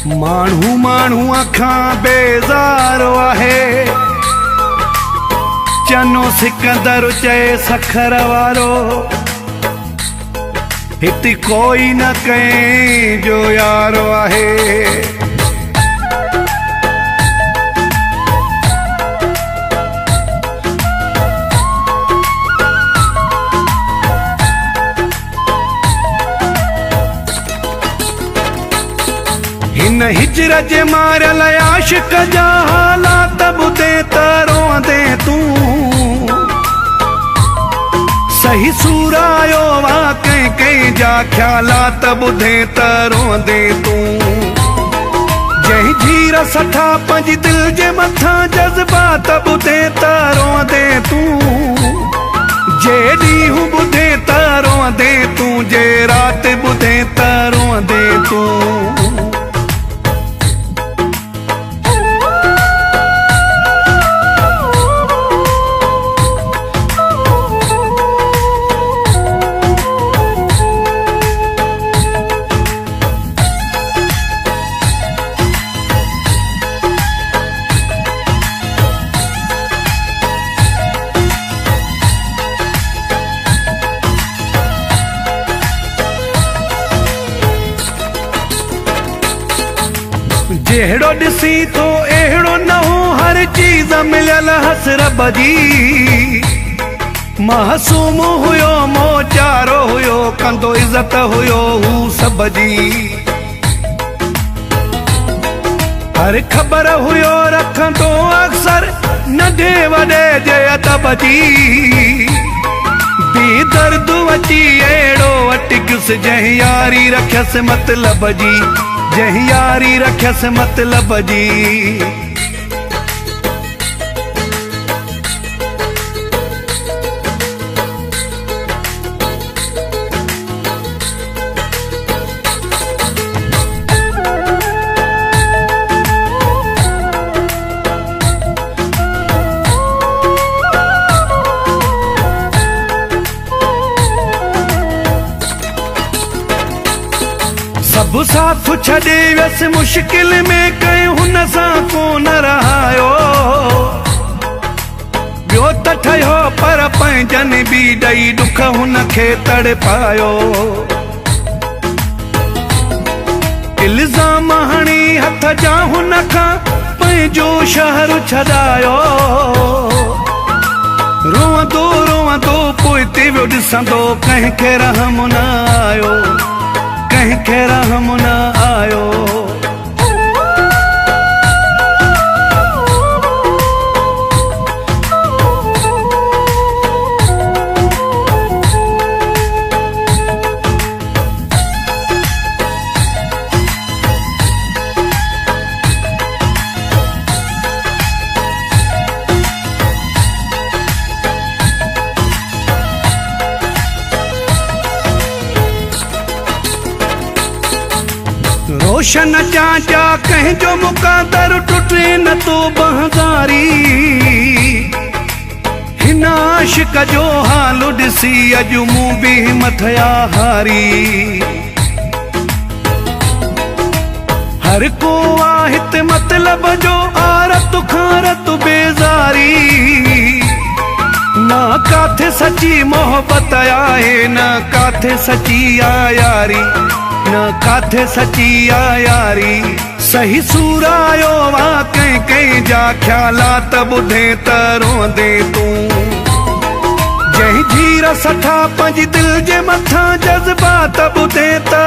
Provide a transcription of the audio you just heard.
माण्हू माण्हू अखां बेज़ारो आहे, चनो सिकंदर चए सखर वारो, हिते कोई न कंहिंजो यारो आहे। हिन हिजर जे मारियल आशिक जा हालात ॿुधे त रोंदे तूं, सही सूर आयो वा कंहिं कंहिं जा ख़्यालात ॿुधे त रोंदे तूं। जंहिं जीर सठा पंहिंजी दिलि जे मथां जज़्बात ॿुधे त रोंदे तूं, जे ॾींहुं ॿुधे त रोंदे तूं, जे राति ॿुधे त रोंदे तूं। जहिड़ो ॾिसी थो अहिड़ो न हो, हर चीज़ मिलियल हस रब जी। मासूम हुयो मोचारो हुयो, कंदो इज़त हुयो हू सभ जी। हर ख़बर हुयो रखंदो अक्सर नंढे वॾे जे अदब जी। बेदर्द अची अहिड़ो अटकियुसि जंहिं यारी रखियसि मतलब जी, जंहिं यारी रखियसि मतलब जी। सब साथ छॾे वियसि मुश्किल में, कंहिं हुन सां कोन रहायो। ॿियो त ठहियो पर पंहिंजनि बि ॾेई ॾुख हुन खे तड़पायो। इल्ज़ाम हणी हथ जा हुन खां पंहिंजो शहर छॾायो। रोअंदो रोअंदो पोइ ते वियो ॾिसंदो, कंहिंखे रहम न आयो, कंहिंखे रहम न आयो। रोशन चाचा कंहिंजो मुक़ादर टुटे न तो बहदारी। हिन आशिक जो हाल ॾिसी अॼु मूं बि मथिया हारी। हर को आहे हिते मतलब जो, आरत खारत बेज़ारी। न काथे सची मोहब्बत आहे, न काथे सची यारी, न काथे सची यारी। सही सूर आयो वा कंहिं कंहिं जा ख़्यालात ॿुधे त रोंदे तूं। जंहिं जीर सठा पंहिंजी दिलि जे मथां जज़्बात ॿुधे त